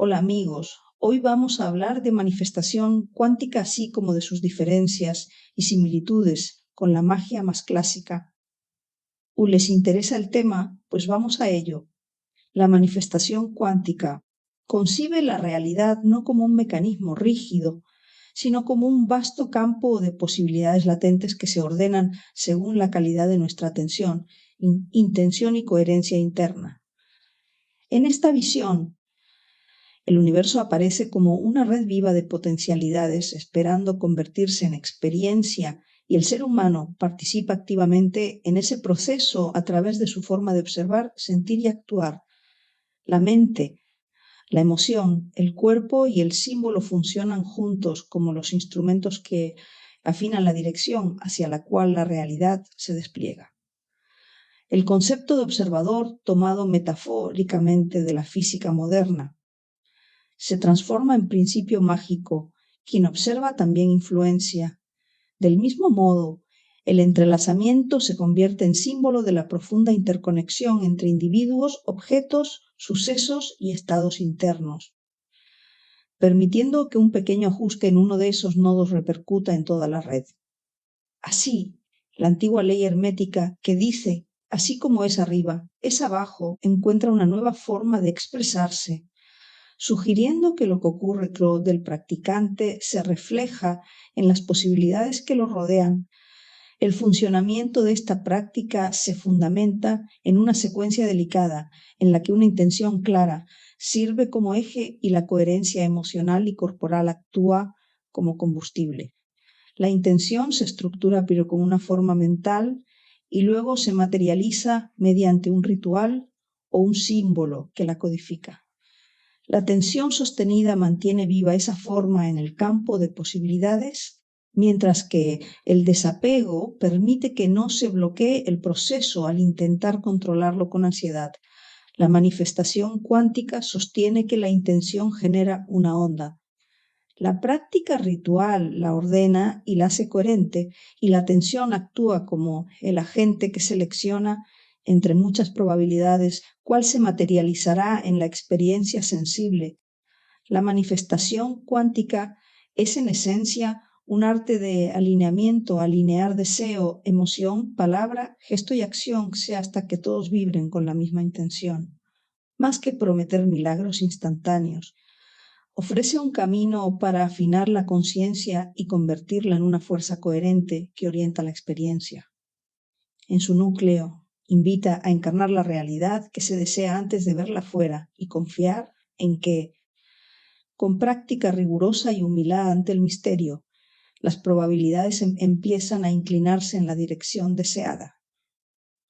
Hola amigos, hoy vamos a hablar de manifestación cuántica así como de sus diferencias y similitudes con la magia más clásica. ¿Les interesa el tema? Pues vamos a ello. La manifestación cuántica concibe la realidad no como un mecanismo rígido, sino como un vasto campo de posibilidades latentes que se ordenan según la calidad de nuestra atención, intención y coherencia interna. En esta visión, el universo aparece como una red viva de potencialidades esperando convertirse en experiencia y el ser humano participa activamente en ese proceso a través de su forma de observar, sentir y actuar. La mente, la emoción, el cuerpo y el símbolo funcionan juntos como los instrumentos que afinan la dirección hacia la cual la realidad se despliega. El concepto de observador, tomado metafóricamente de la física moderna, se transforma en principio mágico. Quien observa también influencia. Del mismo modo, el entrelazamiento se convierte en símbolo de la profunda interconexión entre individuos, objetos, sucesos y estados internos, permitiendo que un pequeño ajuste en uno de esos nodos repercuta en toda la red. Así, la antigua ley hermética que dice, así como es arriba, es abajo, encuentra una nueva forma de expresarse, sugiriendo que lo que ocurre del practicante se refleja en las posibilidades que lo rodean. El funcionamiento de esta práctica se fundamenta en una secuencia delicada, en la que una intención clara sirve como eje y la coherencia emocional y corporal actúa como combustible. La intención se estructura pero con una forma mental y luego se materializa mediante un ritual o un símbolo que la codifica. La tensión sostenida mantiene viva esa forma en el campo de posibilidades, mientras que el desapego permite que no se bloquee el proceso al intentar controlarlo con ansiedad. La manifestación cuántica sostiene que la intención genera una onda. La práctica ritual la ordena y la hace coherente, y la tensión actúa como el agente que selecciona entre muchas probabilidades cuál se materializará en la experiencia sensible. La manifestación cuántica es en esencia un arte de alineamiento, alinear deseo, emoción, palabra, gesto y acción, sea hasta que todos vibren con la misma intención. Más que prometer milagros instantáneos, ofrece un camino para afinar la conciencia y convertirla en una fuerza coherente que orienta la experiencia. En su núcleo, invita a encarnar la realidad que se desea antes de verla fuera y confiar en que, con práctica rigurosa y humildad ante el misterio, las probabilidades empiezan a inclinarse en la dirección deseada.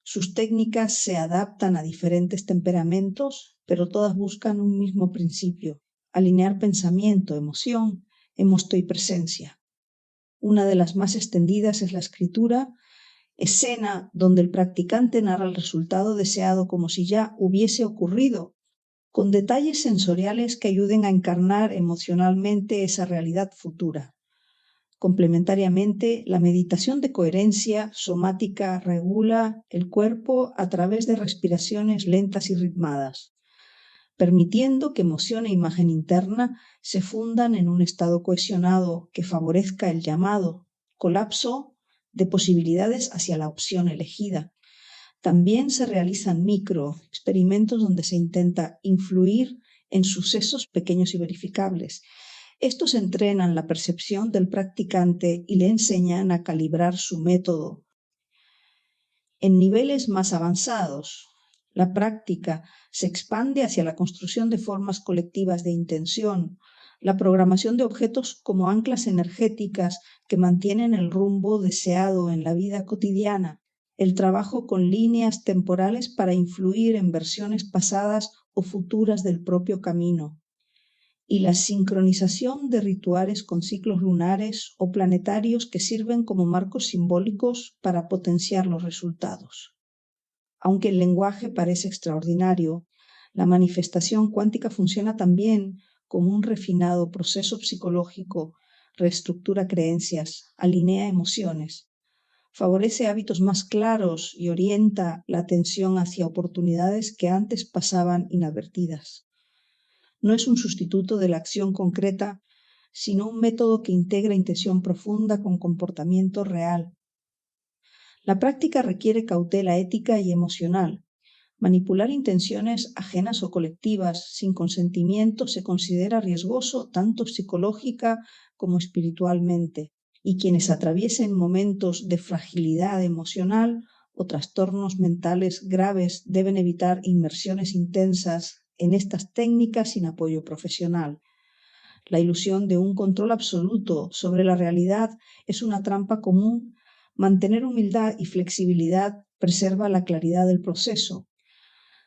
Sus técnicas se adaptan a diferentes temperamentos, pero todas buscan un mismo principio: alinear pensamiento, emoción, emosto y presencia. Una de las más extendidas es la escritura, escena donde el practicante narra el resultado deseado como si ya hubiese ocurrido, con detalles sensoriales que ayuden a encarnar emocionalmente esa realidad futura. Complementariamente, la meditación de coherencia somática regula el cuerpo a través de respiraciones lentas y ritmadas, permitiendo que emoción e imagen interna se fundan en un estado cohesionado que favorezca el llamado colapso de posibilidades hacia la opción elegida. También se realizan experimentos donde se intenta influir en sucesos pequeños y verificables. Estos entrenan la percepción del practicante y le enseñan a calibrar su método. En niveles más avanzados, la práctica se expande hacia la construcción de formas colectivas de intención, la programación de objetos como anclas energéticas que mantienen el rumbo deseado en la vida cotidiana, el trabajo con líneas temporales para influir en versiones pasadas o futuras del propio camino, y la sincronización de rituales con ciclos lunares o planetarios que sirven como marcos simbólicos para potenciar los resultados. Aunque el lenguaje parece extraordinario, la manifestación cuántica funciona también como un refinado proceso psicológico, reestructura creencias, alinea emociones, favorece hábitos más claros y orienta la atención hacia oportunidades que antes pasaban inadvertidas. no es un sustituto de la acción concreta, sino un método que integra intención profunda con comportamiento real. La práctica requiere cautela ética y emocional. Manipular intenciones ajenas o colectivas sin consentimiento se considera riesgoso tanto psicológica como espiritualmente, y quienes atraviesen momentos de fragilidad emocional o trastornos mentales graves deben evitar inmersiones intensas en estas técnicas sin apoyo profesional. La ilusión de un control absoluto sobre la realidad es una trampa común. Mantener humildad y flexibilidad preserva la claridad del proceso.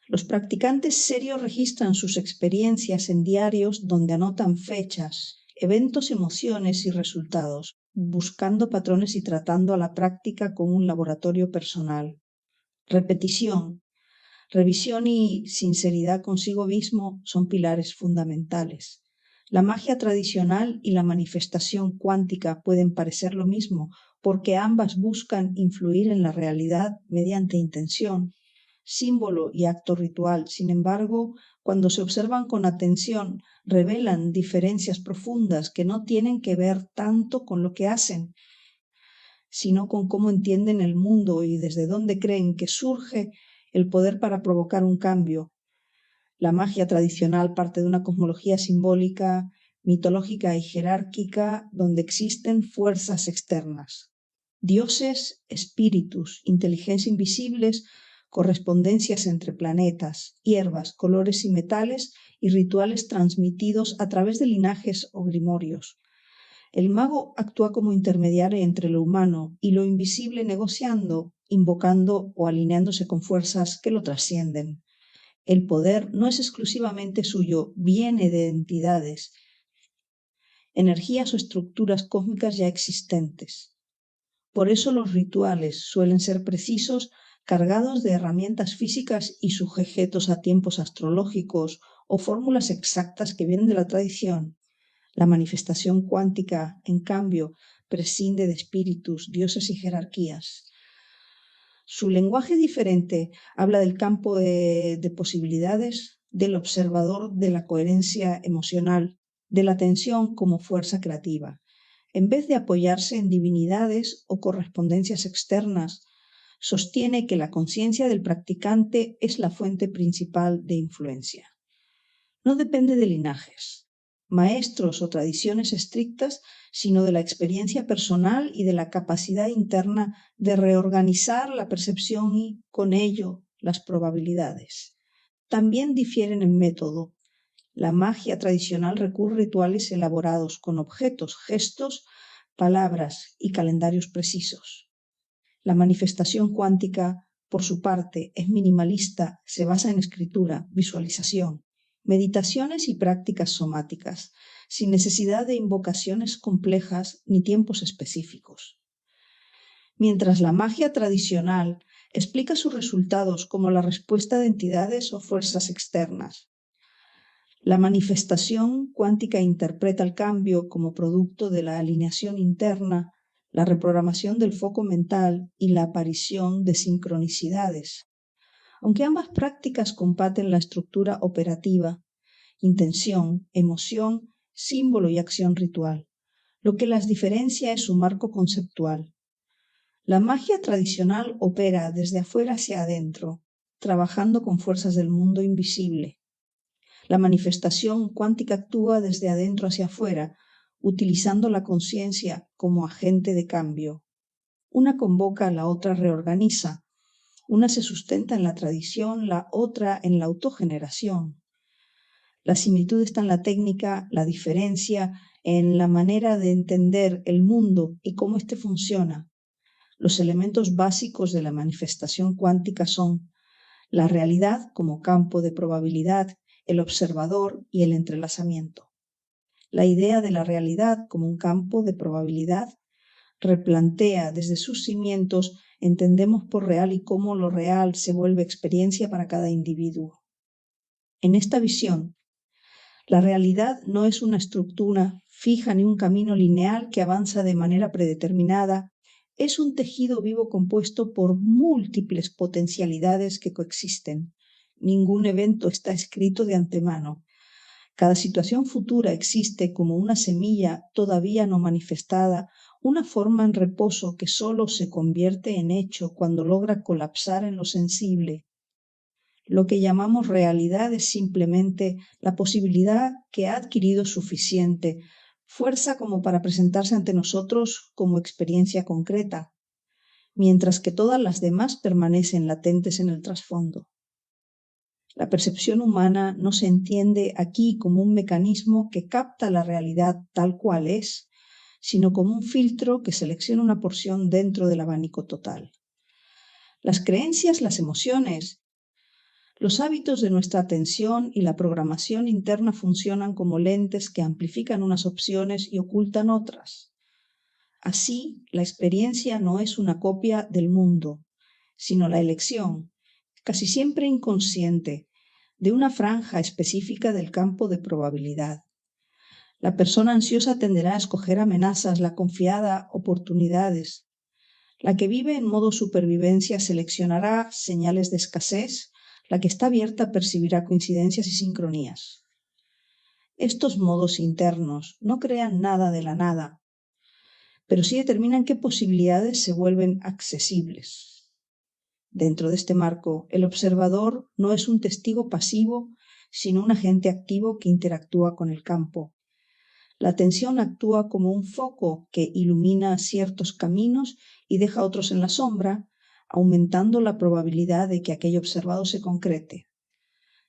Los practicantes serios registran sus experiencias en diarios donde anotan fechas, eventos, emociones y resultados, buscando patrones y tratando a la práctica como un laboratorio personal. Repetición, revisión y sinceridad consigo mismo son pilares fundamentales. La magia tradicional y la manifestación cuántica pueden parecer lo mismo porque ambas buscan influir en la realidad mediante intención, símbolo y acto ritual. Sin embargo, cuando se observan con atención, revelan diferencias profundas que no tienen que ver tanto con lo que hacen, sino con cómo entienden el mundo y desde dónde creen que surge el poder para provocar un cambio. La magia tradicional parte de una cosmología simbólica, mitológica y jerárquica donde existen fuerzas externas. Dioses, espíritus, inteligencias invisibles, correspondencias entre planetas, hierbas, colores y metales y rituales transmitidos a través de linajes o grimorios. El mago actúa como intermediario entre lo humano y lo invisible, negociando, invocando o alineándose con fuerzas que lo trascienden. El poder no es exclusivamente suyo, viene de entidades, energías o estructuras cósmicas ya existentes. Por eso los rituales suelen ser precisos, cargados de herramientas físicas y sujetos a tiempos astrológicos o fórmulas exactas que vienen de la tradición. La manifestación cuántica, en cambio, prescinde de espíritus, dioses y jerarquías. Su lenguaje diferente habla del campo de posibilidades, del observador, de la coherencia emocional, de la atención como fuerza creativa. En vez de apoyarse en divinidades o correspondencias externas, sostiene que la conciencia del practicante es la fuente principal de influencia. No depende de linajes, maestros o tradiciones estrictas, sino de la experiencia personal y de la capacidad interna de reorganizar la percepción y, con ello, las probabilidades. También difieren en método. La magia tradicional recurre a rituales elaborados con objetos, gestos, palabras y calendarios precisos. La manifestación cuántica, por su parte, es minimalista, se basa en escritura, visualización, meditaciones y prácticas somáticas, sin necesidad de invocaciones complejas ni tiempos específicos. Mientras la magia tradicional explica sus resultados como la respuesta de entidades o fuerzas externas, la manifestación cuántica interpreta el cambio como producto de la alineación interna, la reprogramación del foco mental y la aparición de sincronicidades. Aunque ambas prácticas comparten la estructura operativa, intención, emoción, símbolo y acción ritual, lo que las diferencia es su marco conceptual. La magia tradicional opera desde afuera hacia adentro, trabajando con fuerzas del mundo invisible. La manifestación cuántica actúa desde adentro hacia afuera, utilizando la conciencia como agente de cambio. Una convoca, la otra reorganiza. Una se sustenta en la tradición, la otra en la autogeneración. La similitud está en la técnica, la diferencia en la manera de entender el mundo y cómo éste funciona. Los elementos básicos de la manifestación cuántica son la realidad como campo de probabilidad, el observador y el entrelazamiento. La idea de la realidad como un campo de probabilidad replantea desde sus cimientos, entendemos por real y cómo lo real se vuelve experiencia para cada individuo. En esta visión, la realidad no es una estructura fija ni un camino lineal que avanza de manera predeterminada, es un tejido vivo compuesto por múltiples potencialidades que coexisten. Ningún evento está escrito de antemano. Cada situación futura existe como una semilla todavía no manifestada, una forma en reposo que solo se convierte en hecho cuando logra colapsar en lo sensible. Lo que llamamos realidad es simplemente la posibilidad que ha adquirido suficiente fuerza como para presentarse ante nosotros como experiencia concreta, mientras que todas las demás permanecen latentes en el trasfondo. La percepción humana no se entiende aquí como un mecanismo que capta la realidad tal cual es, sino como un filtro que selecciona una porción dentro del abanico total. Las creencias, las emociones, los hábitos de nuestra atención y la programación interna funcionan como lentes que amplifican unas opciones y ocultan otras. Así, la experiencia no es una copia del mundo, sino la elección, casi siempre inconsciente, de una franja específica del campo de probabilidad. La persona ansiosa tenderá a escoger amenazas, la confiada oportunidades. La que vive en modo supervivencia seleccionará señales de escasez, la que está abierta percibirá coincidencias y sincronías. Estos modos internos no crean nada de la nada, pero sí determinan qué posibilidades se vuelven accesibles. Dentro de este marco, el observador no es un testigo pasivo, sino un agente activo que interactúa con el campo. La atención actúa como un foco que ilumina ciertos caminos y deja otros en la sombra, aumentando la probabilidad de que aquello observado se concrete.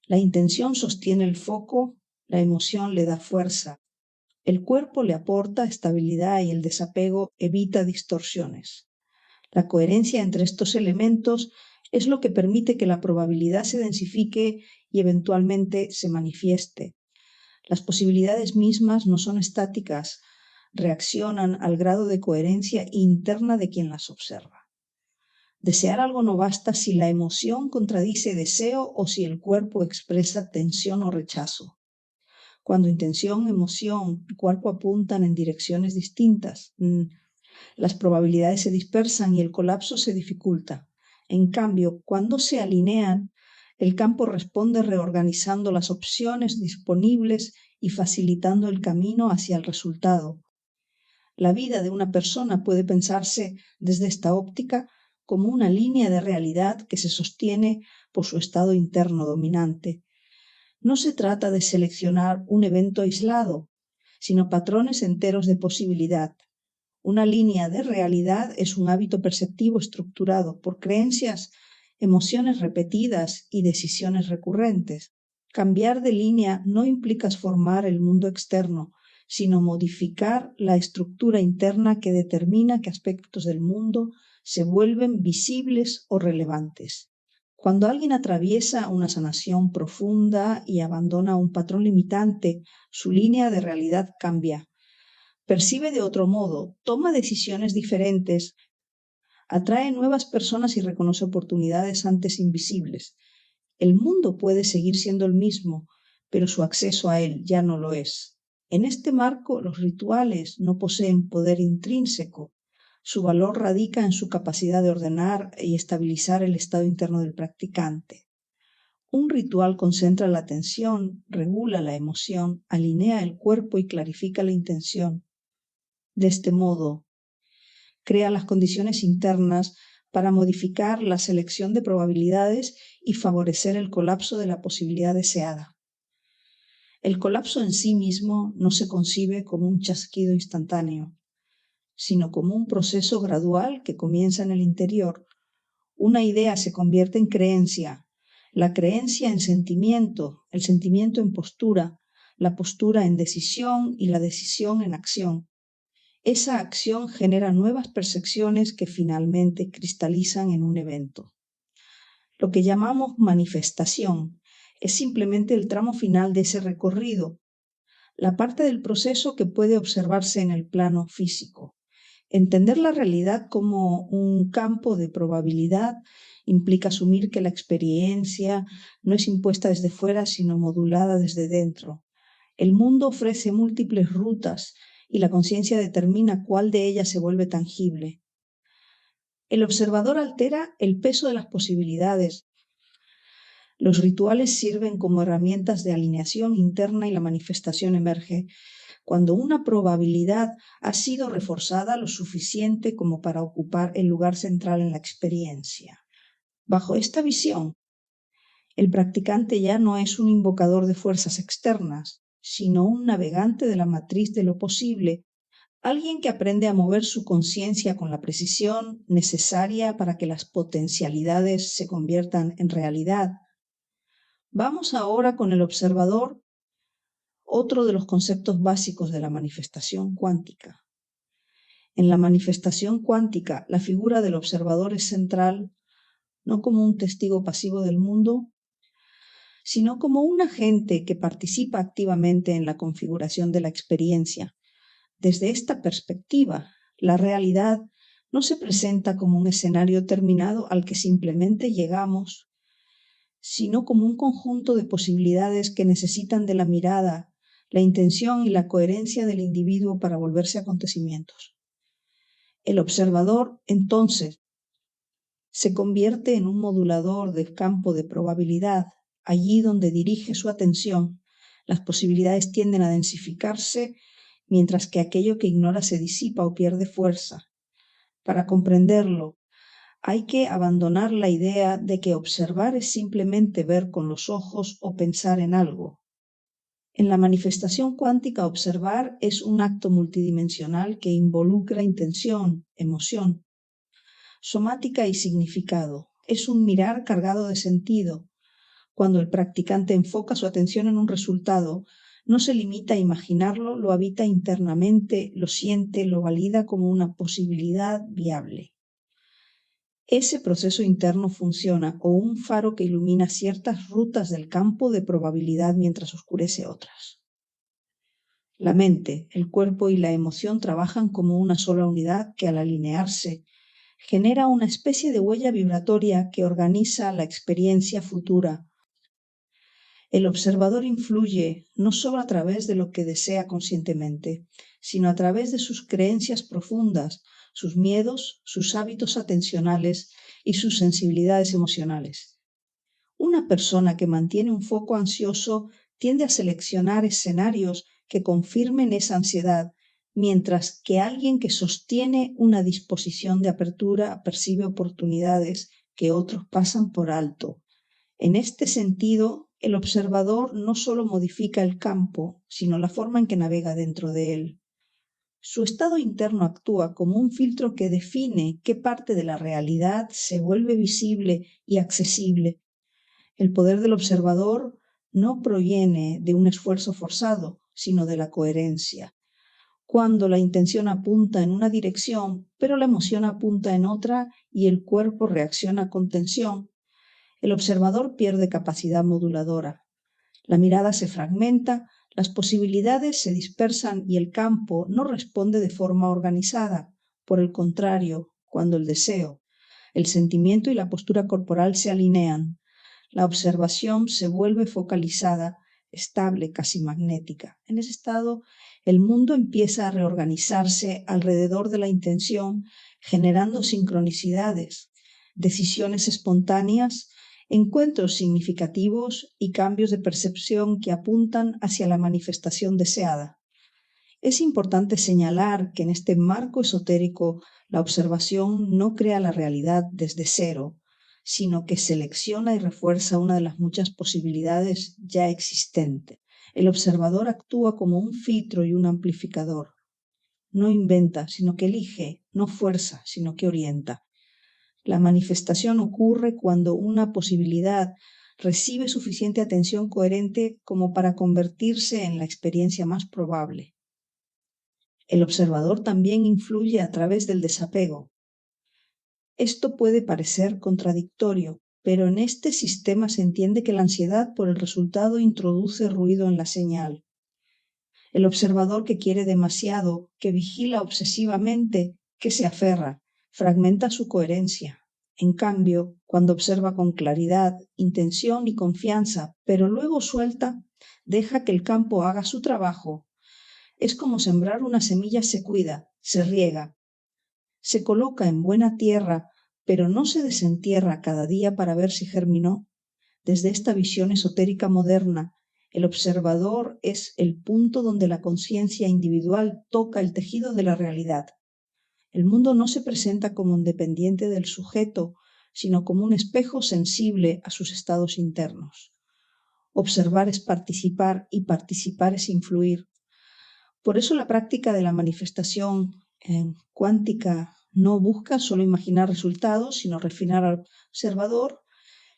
La intención sostiene el foco, la emoción le da fuerza, el cuerpo le aporta estabilidad y el desapego evita distorsiones. La coherencia entre estos elementos es lo que permite que la probabilidad se densifique y eventualmente se manifieste. Las posibilidades mismas no son estáticas, reaccionan al grado de coherencia interna de quien las observa. Desear algo no basta si la emoción contradice deseo o si el cuerpo expresa tensión o rechazo. Cuando intención, emoción y cuerpo apuntan en direcciones distintas, las probabilidades se dispersan y el colapso se dificulta. En cambio, cuando se alinean, el campo responde reorganizando las opciones disponibles y facilitando el camino hacia el resultado. La vida de una persona puede pensarse desde esta óptica como una línea de realidad que se sostiene por su estado interno dominante. No se trata de seleccionar un evento aislado, sino patrones enteros de posibilidad. Una línea de realidad es un hábito perceptivo estructurado por creencias, emociones repetidas y decisiones recurrentes. Cambiar de línea no implica formar el mundo externo, sino modificar la estructura interna que determina qué aspectos del mundo se vuelven visibles o relevantes. Cuando alguien atraviesa una sanación profunda y abandona un patrón limitante, su línea de realidad cambia. Percibe de otro modo, toma decisiones diferentes, atrae nuevas personas y reconoce oportunidades antes invisibles. El mundo puede seguir siendo el mismo, pero su acceso a él ya no lo es. En este marco, los rituales no poseen poder intrínseco. Su valor radica en su capacidad de ordenar y estabilizar el estado interno del practicante. Un ritual concentra la atención, regula la emoción, alinea el cuerpo y clarifica la intención. De este modo, crea las condiciones internas para modificar la selección de probabilidades y favorecer el colapso de la posibilidad deseada. El colapso en sí mismo no se concibe como un chasquido instantáneo, sino como un proceso gradual que comienza en el interior. Una idea se convierte en creencia, la creencia en sentimiento, el sentimiento en postura, la postura en decisión y la decisión en acción. Esa acción genera nuevas percepciones que finalmente cristalizan en un evento. Lo que llamamos manifestación es simplemente el tramo final de ese recorrido, la parte del proceso que puede observarse en el plano físico. Entender la realidad como un campo de probabilidad implica asumir que la experiencia no es impuesta desde fuera, sino modulada desde dentro. El mundo ofrece múltiples rutas y la conciencia determina cuál de ellas se vuelve tangible. El observador altera el peso de las posibilidades, Los rituales sirven como herramientas de alineación interna y la manifestación emerge cuando una probabilidad ha sido reforzada lo suficiente como para ocupar el lugar central en la experiencia. Bajo esta visión, el practicante ya no es un invocador de fuerzas externas, sino un navegante de la matriz de lo posible, alguien que aprende a mover su conciencia con la precisión necesaria para que las potencialidades se conviertan en realidad. Vamos ahora con el observador, otro de los conceptos básicos de la manifestación cuántica. En la manifestación cuántica, la figura del observador es central, no como un testigo pasivo del mundo, sino como un agente que participa activamente en la configuración de la experiencia. Desde esta perspectiva, la realidad no se presenta como un escenario terminado al que simplemente llegamos, sino como un conjunto de posibilidades que necesitan de la mirada, la intención y la coherencia del individuo para volverse acontecimientos. El observador, entonces, se convierte en un modulador del campo de probabilidad. Allí donde dirige su atención, las posibilidades tienden a densificarse, mientras que aquello que ignora se disipa o pierde fuerza. Para comprenderlo, hay que abandonar la idea de que observar es simplemente ver con los ojos o pensar en algo. En la manifestación cuántica, observar es un acto multidimensional que involucra intención, emoción, somática y significado. Es un mirar cargado de sentido. Cuando el practicante enfoca su atención en un resultado, no se limita a imaginarlo, lo habita internamente, lo siente, lo valida como una posibilidad viable. Ese proceso interno funciona como un faro que ilumina ciertas rutas del campo de probabilidad mientras oscurece otras. La mente, el cuerpo y la emoción trabajan como una sola unidad que, al alinearse, genera una especie de huella vibratoria que organiza la experiencia futura. El observador influye no solo a través de lo que desea conscientemente, sino a través de sus creencias profundas, sus miedos, sus hábitos atencionales y sus sensibilidades emocionales. Una persona que mantiene un foco ansioso tiende a seleccionar escenarios que confirmen esa ansiedad, mientras que alguien que sostiene una disposición de apertura percibe oportunidades que otros pasan por alto. En este sentido, el observador no solo modifica el campo, sino la forma en que navega dentro de él. Su estado interno actúa como un filtro que define qué parte de la realidad se vuelve visible y accesible. El poder del observador no proviene de un esfuerzo forzado, sino de la coherencia. Cuando la intención apunta en una dirección, pero la emoción apunta en otra y el cuerpo reacciona con tensión, el observador pierde capacidad moduladora. La mirada se fragmenta, las posibilidades se dispersan y el campo no responde de forma organizada. Por el contrario, cuando el deseo, el sentimiento y la postura corporal se alinean, la observación se vuelve focalizada, estable, casi magnética. En ese estado, el mundo empieza a reorganizarse alrededor de la intención, generando sincronicidades, decisiones espontáneas, encuentros significativos y cambios de percepción que apuntan hacia la manifestación deseada. Es importante señalar que en este marco esotérico la observación no crea la realidad desde cero, sino que selecciona y refuerza una de las muchas posibilidades ya existentes. El observador actúa como un filtro y un amplificador. No inventa, sino que elige, no fuerza, sino que orienta. La manifestación ocurre cuando una posibilidad recibe suficiente atención coherente como para convertirse en la experiencia más probable. El observador también influye a través del desapego. Esto puede parecer contradictorio, pero en este sistema se entiende que la ansiedad por el resultado introduce ruido en la señal. El observador que quiere demasiado, que vigila obsesivamente, que se aferra, fragmenta su coherencia. En cambio, cuando observa con claridad, intención y confianza, pero luego suelta, deja que el campo haga su trabajo. Es como sembrar una semilla, se cuida, se riega, se coloca en buena tierra, pero no se desentierra cada día para ver si germinó. Desde esta visión esotérica moderna, el observador es el punto donde la conciencia individual toca el tejido de la realidad. El mundo no se presenta como independiente del sujeto, sino como un espejo sensible a sus estados internos. Observar es participar y participar es influir. Por eso la práctica de la manifestación cuántica no busca solo imaginar resultados, sino refinar al observador,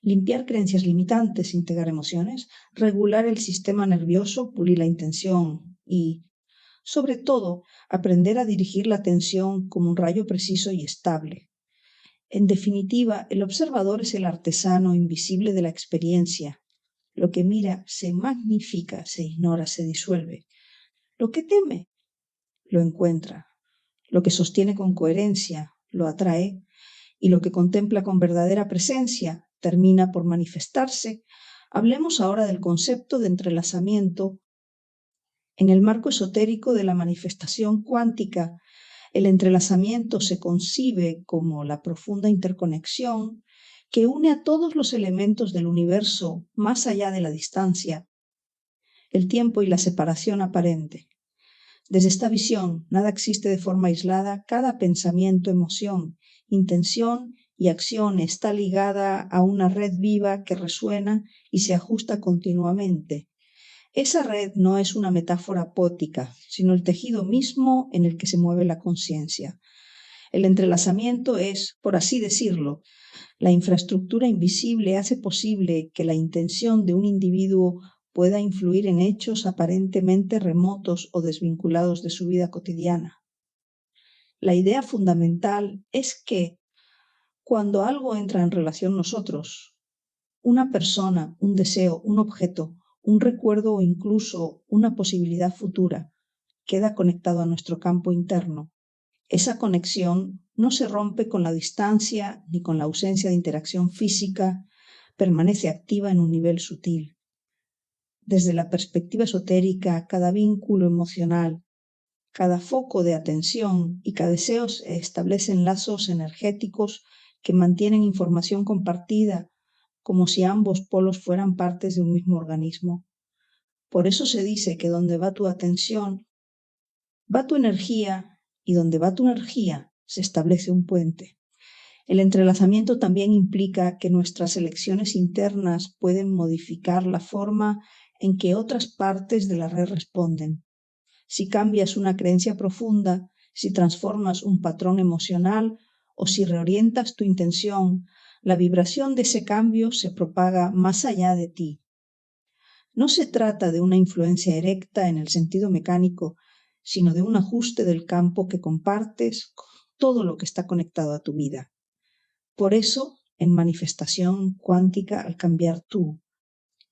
limpiar creencias limitantes, integrar emociones, regular el sistema nervioso, pulir la intención y, sobre todo, aprender a dirigir la atención como un rayo preciso y estable. En definitiva, el observador es el artesano invisible de la experiencia. Lo que mira se magnifica, se ignora, se disuelve. Lo que teme, lo encuentra. Lo que sostiene con coherencia, lo atrae. Y lo que contempla con verdadera presencia, termina por manifestarse. Hablemos ahora del concepto de entrelazamiento. En el marco esotérico de la manifestación cuántica, el entrelazamiento se concibe como la profunda interconexión que une a todos los elementos del universo más allá de la distancia, el tiempo y la separación aparente. Desde esta visión, nada existe de forma aislada, cada pensamiento, emoción, intención y acción está ligada a una red viva que resuena y se ajusta continuamente. Esa red no es una metáfora poética, sino el tejido mismo en el que se mueve la conciencia. El entrelazamiento es, por así decirlo, la infraestructura invisible hace posible que la intención de un individuo pueda influir en hechos aparentemente remotos o desvinculados de su vida cotidiana. La idea fundamental es que cuando algo entra en relación nosotros, una persona, un deseo, un objeto, un recuerdo o incluso una posibilidad futura, queda conectado a nuestro campo interno. Esa conexión no se rompe con la distancia ni con la ausencia de interacción física, permanece activa en un nivel sutil. Desde la perspectiva esotérica, cada vínculo emocional, cada foco de atención y cada deseo establecen lazos energéticos que mantienen información compartida, como si ambos polos fueran partes de un mismo organismo. Por eso se dice que donde va tu atención, va tu energía, y donde va tu energía, se establece un puente. El entrelazamiento también implica que nuestras elecciones internas pueden modificar la forma en que otras partes de la red responden. Si cambias una creencia profunda, si transformas un patrón emocional o si reorientas tu intención, la vibración de ese cambio se propaga más allá de ti. No se trata de una influencia erecta en el sentido mecánico, sino de un ajuste del campo que compartes con todo lo que está conectado a tu vida. Por eso, en manifestación cuántica, al cambiar tú,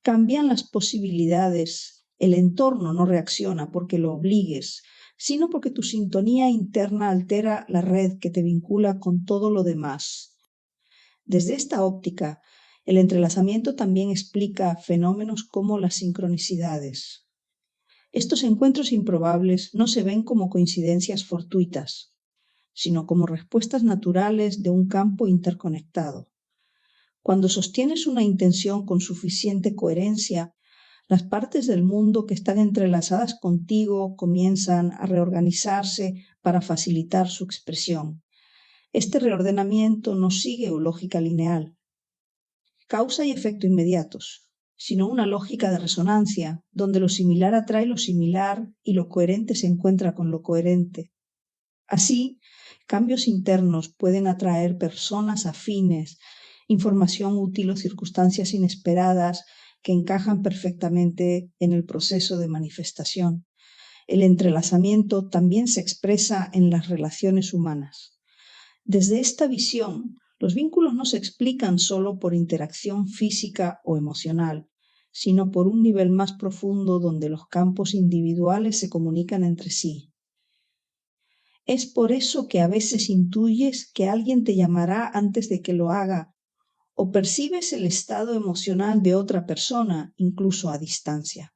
cambian las posibilidades. El entorno no reacciona porque lo obligues, sino porque tu sintonía interna altera la red que te vincula con todo lo demás. Desde esta óptica, el entrelazamiento también explica fenómenos como las sincronicidades. Estos encuentros improbables no se ven como coincidencias fortuitas, sino como respuestas naturales de un campo interconectado. Cuando sostienes una intención con suficiente coherencia, las partes del mundo que están entrelazadas contigo comienzan a reorganizarse para facilitar su expresión. Este reordenamiento no sigue una lógica lineal, causa y efecto inmediatos, sino una lógica de resonancia, donde lo similar atrae lo similar y lo coherente se encuentra con lo coherente. Así, cambios internos pueden atraer personas afines, información útil o circunstancias inesperadas que encajan perfectamente en el proceso de manifestación. El entrelazamiento también se expresa en las relaciones humanas. Desde esta visión, los vínculos no se explican solo por interacción física o emocional, sino por un nivel más profundo donde los campos individuales se comunican entre sí. Es por eso que a veces intuyes que alguien te llamará antes de que lo haga, o percibes el estado emocional de otra persona, incluso a distancia.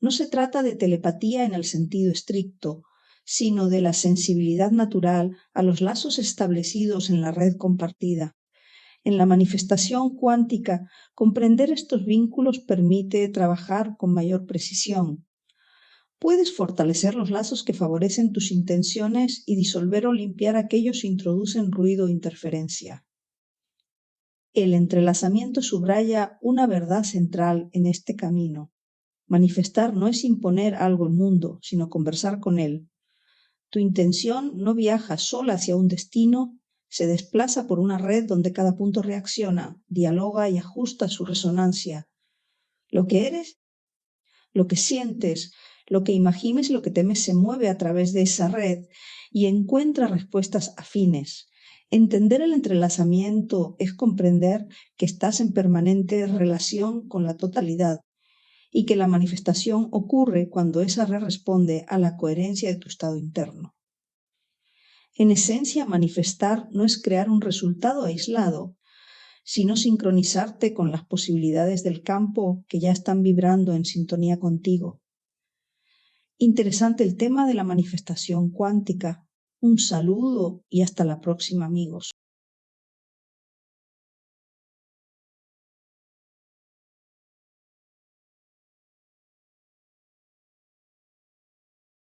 No se trata de telepatía en el sentido estricto, sino de la sensibilidad natural a los lazos establecidos en la red compartida. En la manifestación cuántica, comprender estos vínculos permite trabajar con mayor precisión. Puedes fortalecer los lazos que favorecen tus intenciones y disolver o limpiar aquellos que introducen ruido o interferencia. El entrelazamiento subraya una verdad central en este camino. Manifestar no es imponer algo al mundo, sino conversar con él. Tu intención no viaja sola hacia un destino, se desplaza por una red donde cada punto reacciona, dialoga y ajusta su resonancia. Lo que eres, lo que sientes, lo que imaginas y lo que temes se mueve a través de esa red y encuentra respuestas afines. Entender el entrelazamiento es comprender que estás en permanente relación con la totalidad y que la manifestación ocurre cuando esa red responde a la coherencia de tu estado interno. En esencia, manifestar no es crear un resultado aislado, sino sincronizarte con las posibilidades del campo que ya están vibrando en sintonía contigo. Interesante el tema de la manifestación cuántica. Un saludo y hasta la próxima, amigos.